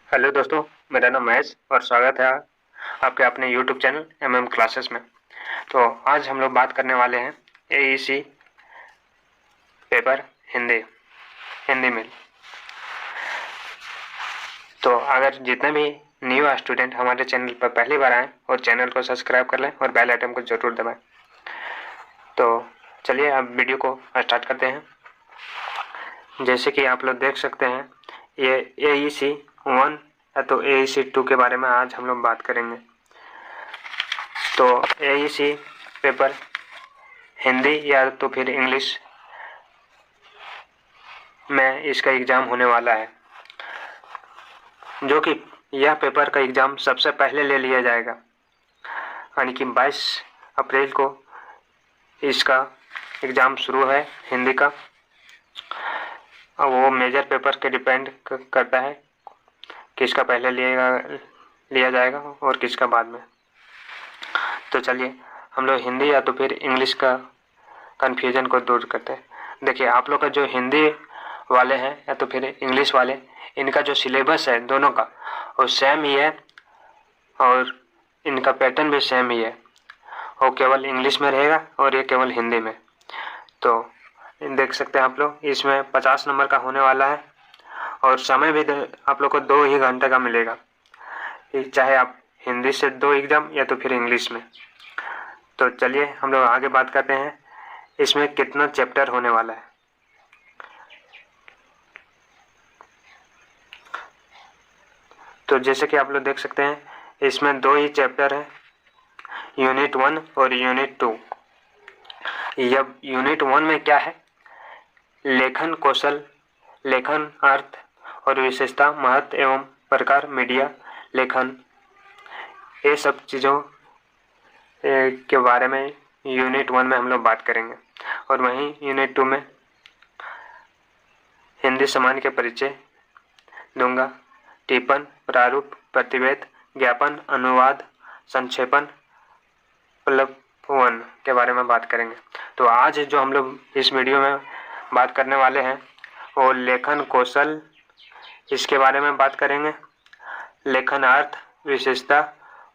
Hello दोस्तों, मेरा नाम महेश और स्वागत है आपके अपने यूट्यूब चैनल क्लासेस में। तो आज हम लोग बात करने वाले हैं एईसी पेपर हिंदी में। तो अगर जितने भी न्यू स्टूडेंट हमारे चैनल पर पहली बार आए और चैनल को सब्सक्राइब कर लें और बेल आइकन को जरूर दबाएं। तो चलिए अब वीडियो को स्टार्ट करते हैं। जैसे कि आप लोग देख सकते हैं, ये एईसी 1 या तो एईसी 2 के बारे में आज हम लोग बात करेंगे। तो एईसी पेपर हिंदी या तो फिर इंग्लिश में इसका एग्ज़ाम होने वाला है, जो कि यह पेपर का एग्ज़ाम सबसे पहले ले लिया जाएगा, यानी कि 22 अप्रैल को इसका एग्ज़ाम शुरू है हिंदी का। अब वो मेजर पेपर के डिपेंड करता है किसका पहले लिया जाएगा और किसका बाद में। तो चलिए हम लोग हिंदी या तो फिर इंग्लिश का कन्फ्यूजन को दूर करते हैं। देखिए, आप लोग का जो हिंदी वाले हैं या तो फिर इंग्लिश वाले, इनका जो सिलेबस है दोनों का वो सेम ही है और इनका पैटर्न भी सेम ही है। वो केवल इंग्लिश में रहेगा और ये केवल हिंदी में। तो देख सकते हैं आप लोग, इसमें 50 नंबर का होने वाला है और समय भी आप लोग को 2 ही घंटे का मिलेगा, चाहे आप हिंदी से 2 एग्ज़ाम या तो फिर इंग्लिश में। तो चलिए हम लोग आगे बात करते हैं इसमें कितना चैप्टर होने वाला है। तो जैसे कि आप लोग देख सकते हैं, इसमें 2 ही चैप्टर हैं, यूनिट 1 और यूनिट 2। यह यूनिट 1 में क्या है, लेखन कौशल, लेखन अर्थ और विशेषता, महत्व एवं प्रकार, मीडिया लेखन, ये सब चीज़ों के बारे में यूनिट 1 में हम लोग बात करेंगे। और वहीं यूनिट 2 में हिंदी सामान्य के परिचय दूंगा, टिप्पण, प्रारूप, प्रतिवेद, ज्ञापन, अनुवाद, संक्षेपण, प्लववन के बारे में बात करेंगे। तो आज जो हम लोग इस वीडियो में बात करने वाले हैं वो लेखन कौशल, इसके बारे में बात करेंगे, लेखन अर्थ, विशेषता,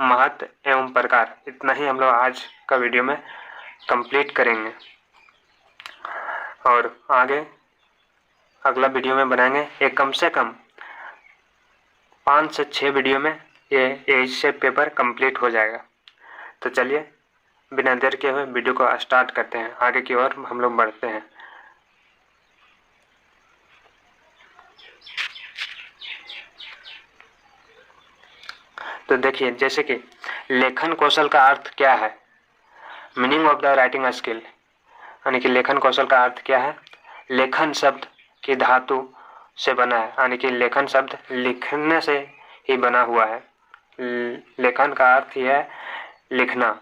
महत्व एवं प्रकार, इतना ही हम लोग आज का वीडियो में कंप्लीट करेंगे। और आगे अगला वीडियो में बनाएंगे, ये कम से कम 5 से 6 वीडियो में ये इससे पेपर कंप्लीट हो जाएगा। तो चलिए बिना देर किए हुए वीडियो को स्टार्ट करते हैं, आगे की ओर हम लोग बढ़ते हैं। तो देखिए, जैसे कि लेखन कौशल का अर्थ क्या है, meaning of the writing skill, यानी कि लेखन कौशल का अर्थ क्या है, लेखन शब्द की धातु से बना है, यानी कि लेखन शब्द लिखने से ही बना हुआ है। लेखन का अर्थ ही है लिखना,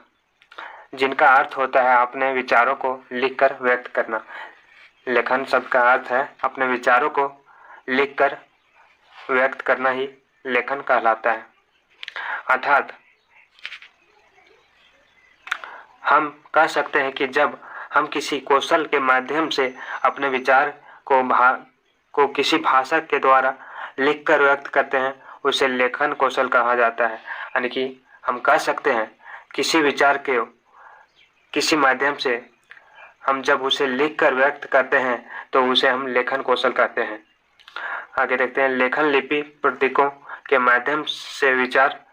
जिनका अर्थ होता है अपने विचारों को लिखकर व्यक्त करना। लेखन शब्द का अर्थ है अपने विचारों को लिखकर व्यक्त करना ही लेखन कहलाता है। अर्थात हम कह सकते हैं कि जब हम किसी कौशल के माध्यम से अपने विचार को किसी भाषा के द्वारा लिखकर व्यक्त करते हैं, उसे लेखन कौशल कहा जाता है। यानी कि हम कह सकते हैं किसी विचार के किसी माध्यम से हम जब उसे लिखकर व्यक्त करते हैं तो उसे हम लेखन कौशल कहते हैं। आगे देखते हैं, लेखन लिपि प्रतीकों के माध्यम से विचार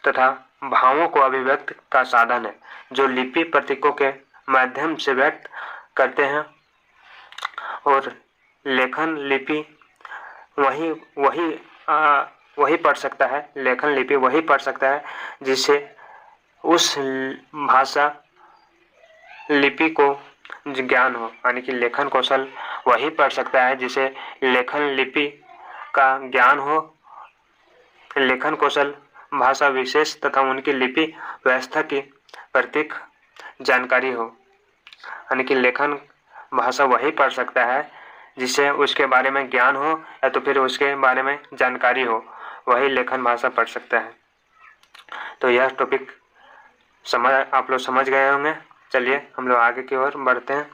तथा भावों को अभिव्यक्त का साधन है, जो लिपि प्रतीकों के माध्यम से व्यक्त करते हैं। और लेखन लिपि वही पढ़ सकता है, लेखन लिपि वही पढ़ सकता है जिसे उस भाषा लिपि को ज्ञान हो, यानी कि लेखन कौशल वही पढ़ सकता है जिसे लेखन लिपि का ज्ञान हो। लेखन कौशल भाषा विशेष तथा उनकी लिपि व्यवस्था की प्रतीक जानकारी हो, यानी कि लेखन भाषा वही पढ़ सकता है जिसे उसके बारे में ज्ञान हो या तो फिर उसके बारे में जानकारी हो, वही लेखन भाषा पढ़ सकता है। तो यह टॉपिक आप लोग समझ गए होंगे। चलिए हम लोग आगे की ओर बढ़ते हैं।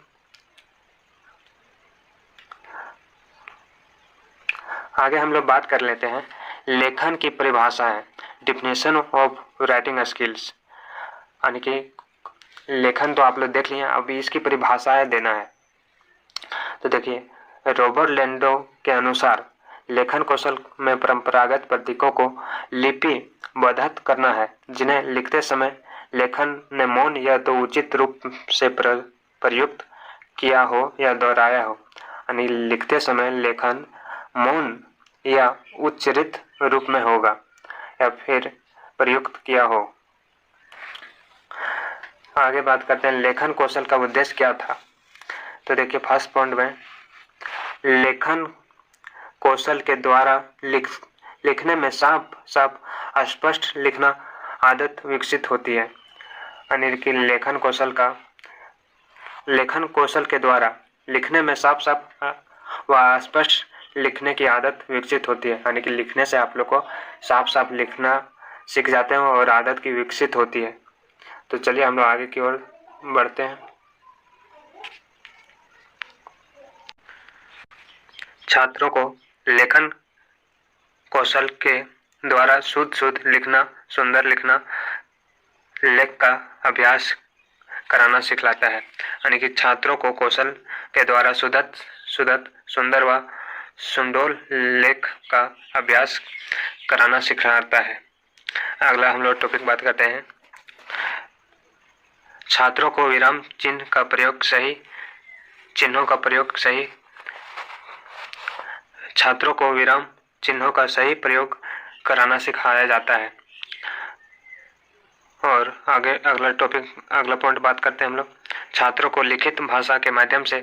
आगे हम लोग बात कर लेते हैं लेखन की परिभाषा है, डिफिनेशन ऑफ राइटिंग स्किल्स, यानी कि लेखन तो आप लोग देख लिए, अभी इसकी परिभाषाएं देना है। तो देखिए, रॉबर्ट लैंडो के अनुसार लेखन कौशल में परंपरागत प्रतीकों को लिपिबद्ध करना है, जिन्हें लिखते समय लेखन ने मौन या तो उचित रूप से प्रयुक्त किया हो या दोहराया हो, यानी लिखते समय लेखन मौन या उच्चरित रूप में होगा या फिर प्रयुक्त किया हो। आगे बात करते हैं लेखन कौशल का उद्देश्य क्या था। तो देखिए, फर्स्ट पॉइंट में लेखन कौशल के द्वारा लिखने में साफ साफ स्पष्ट लिखना आदत विकसित होती है, यानी कि लेखन कौशल के द्वारा लिखने में साफ साफ व स्पष्ट लिखने की आदत विकसित होती है, यानी कि लिखने से आप लोग को साफ साफ लिखना सीख जाते हैं और आदत की विकसित होती है। तो चलिए हम लोग आगे की ओर बढ़ते हैं। छात्रों को लेखन कौशल के द्वारा शुद्ध लिखना, सुंदर लिखना, लेख का अभ्यास कराना सिखलाता है, यानी कि छात्रों को कौशल के द्वारा शुद्ध सुंदर व सुंडोल लेख का अभ्यास कराना सिखाता है। अगला हम लोग टॉपिक बात करते हैं, छात्रों को विराम चिन्हों का प्रयोग छात्रों को विराम चिन्हों का सही प्रयोग कराना सिखाया जाता है। और आगे अगला पॉइंट बात करते हैं हम लोग, छात्रों को लिखित भाषा के माध्यम से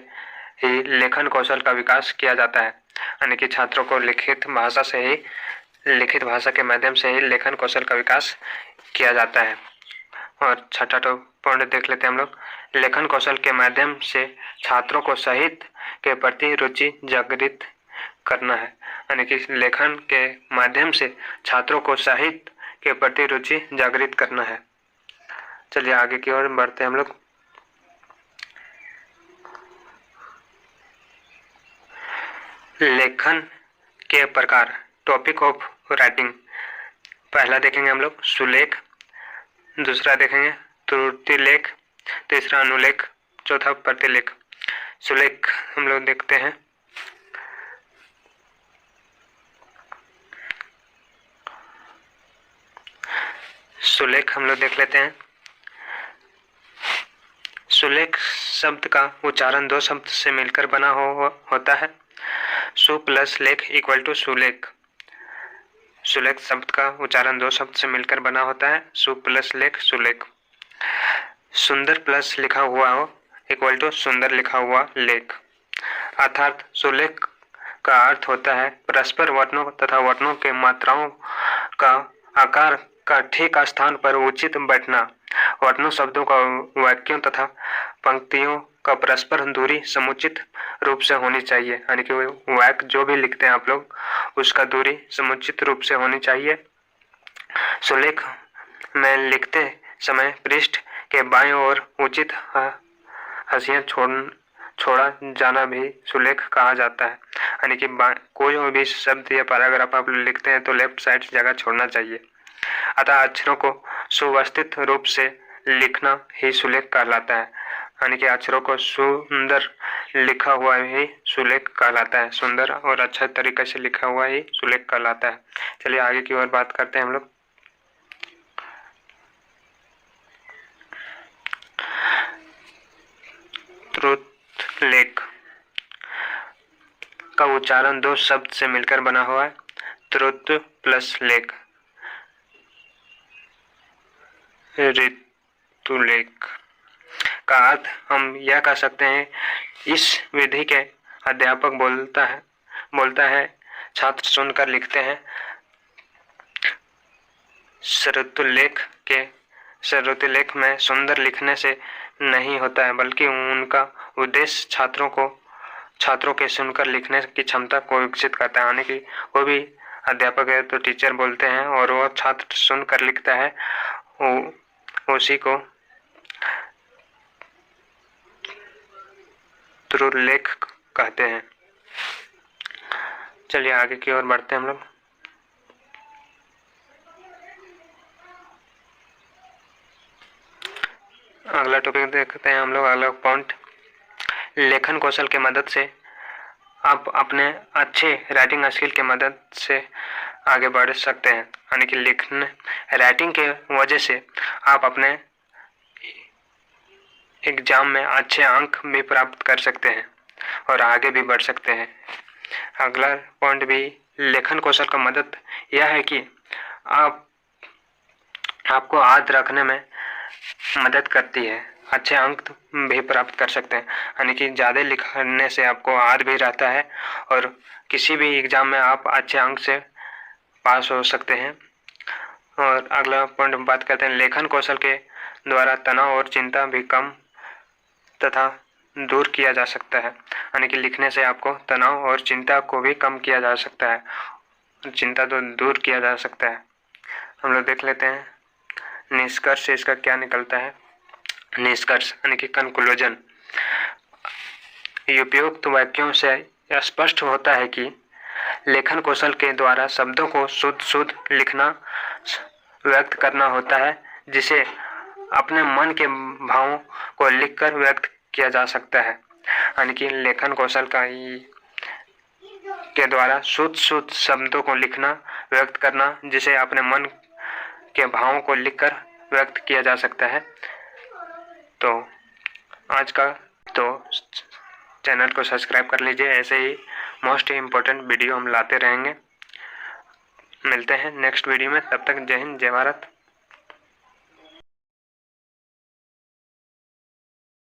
ही लेखन कौशल का विकास किया जाता है, यानी कि छात्रों को लिखित भाषा के माध्यम से ही लेखन कौशल का विकास किया जाता है। और छठा पॉइंट देख लेते हैं हम लोग, लेखन कौशल के माध्यम से छात्रों को साहित्य के प्रति रुचि जागृत करना है, यानी कि लेखन के माध्यम से छात्रों को साहित्य के प्रति रुचि जागृत करना है। चलिए आगे की ओर बढ़ते हैं हम लोग। लेखन के प्रकार, टॉपिक ऑफ राइटिंग, पहला देखेंगे हम लोग सुलेख, दूसरा देखेंगे त्रुटि लेख, तीसरा अनुलेख, चौथा प्रतिलेख। सुलेख हम लोग देखते हैं। सुलेख हम लोग देख लेते हैं। सुलेख शब्द का उच्चारण दो शब्द से मिलकर बना होता है। सु प्लस लेख इक्वल टू सुलेख। सुलेख शब्द का उच्चारण दो शब्द से मिलकर बना होता है। सु प्लस लेख सुलेख। सुंदर प्लस लिखा हुआ हो इक्वल टू सुंदर लिखा हुआ लेख। अर्थात सुलेख का अर्थ होता है परस्पर वर्णों तथा वर्णों के मात्राओं का आकार का ठीक स्थान पर उचित बैठना। वर्णों शब्दों का वाक्यों तथा पंक्तियों का परस्पर दूरी समुचित रूप से होनी चाहिए, यानी कि वाक्य जो भी लिखते हैं आप लोग उसका दूरी समुचित रूप से होनी चाहिए। सुलेख में लिखते समय पृष्ठ के बाईं ओर उचित हाशिया छोड़ा जाना भी सुलेख कहा जाता है, यानी कि कोई भी शब्द या पैराग्राफ आप लिखते हैं तो लेफ्ट साइड जगह छोड़ना चाहिए। अतः अक्षरों को सुव्यवस्थित रूप से लिखना ही सुलेख कहलाता है, यानी कि अक्षरों को सुंदर लिखा हुआ ही सुलेख कहलाता है। सुंदर और अच्छा तरीके से लिखा हुआ ही सुलेख कहलाता है। चलिए आगे की ओर बात करते हैं हम लोग। लेख का उच्चारण दो शब्द से मिलकर बना हुआ है। त्रुत प्लस लेख, ऋतुलेख का अर्थ हम यह कह सकते हैं, इस विधि के अध्यापक बोलता है छात्र सुनकर लिखते हैं। ऋतुलेख में सुंदर लिखने से नहीं होता है, बल्कि उनका उद्देश्य छात्रों के सुनकर लिखने की क्षमता को विकसित करता है, यानी कि कोई भी अध्यापक है तो टीचर बोलते हैं और वो छात्र सुनकर लिखता है, उसी को त्रुलेख कहते हैं। चलिए आगे की ओर बढ़ते हैं हम लोग। अगला टॉपिक देखते हैं हम लोग। अगला पॉइंट, लेखन कौशल की मदद से आप अपने अच्छे राइटिंग स्किल की मदद से आगे बढ़ सकते हैं। यानी कि लिखने राइटिंग के वजह से आप अपने एग्जाम में अच्छे अंक भी प्राप्त कर सकते हैं और आगे भी बढ़ सकते हैं। अगला पॉइंट भी लेखन कौशल का मदद यह है कि आपको याद रखने में मदद करती है, अच्छे अंक भी प्राप्त कर सकते हैं। यानी कि ज़्यादा लिखने से आपको याद भी रहता है और किसी भी एग्ज़ाम में आप अच्छे अंक से पास हो सकते हैं। और अगला पॉइंट बात करते हैं, लेखन कौशल के द्वारा तनाव और चिंता भी कम तथा दूर किया जा सकता है। यानी कि लिखने से आपको तनाव और चिंता को भी कम किया जा सकता है, चिंता तो दूर किया जा सकता है। हम लोग देख लेते हैं निष्कर्ष इसका क्या निकलता है। निष्कर्ष यानी कि कंक्लूजन, उपयुक्त वाक्यों से यह स्पष्ट होता है कि लेखन कौशल के द्वारा शब्दों को शुद्ध लिखना व्यक्त करना होता है, जिसे अपने मन के भावों को लिखकर व्यक्त किया जा सकता है। यानी कि लेखन कौशल के द्वारा शुद्ध शब्दों को लिखना व्यक्त करना, जिसे अपने मन के भावों को लिखकर व्यक्त किया जा सकता है। तो आज का चैनल को सब्सक्राइब कर लीजिए, ऐसे ही मोस्ट इम्पोर्टेंट वीडियो हम लाते रहेंगे। मिलते हैं नेक्स्ट वीडियो में, तब तक जय हिंद जय भारत।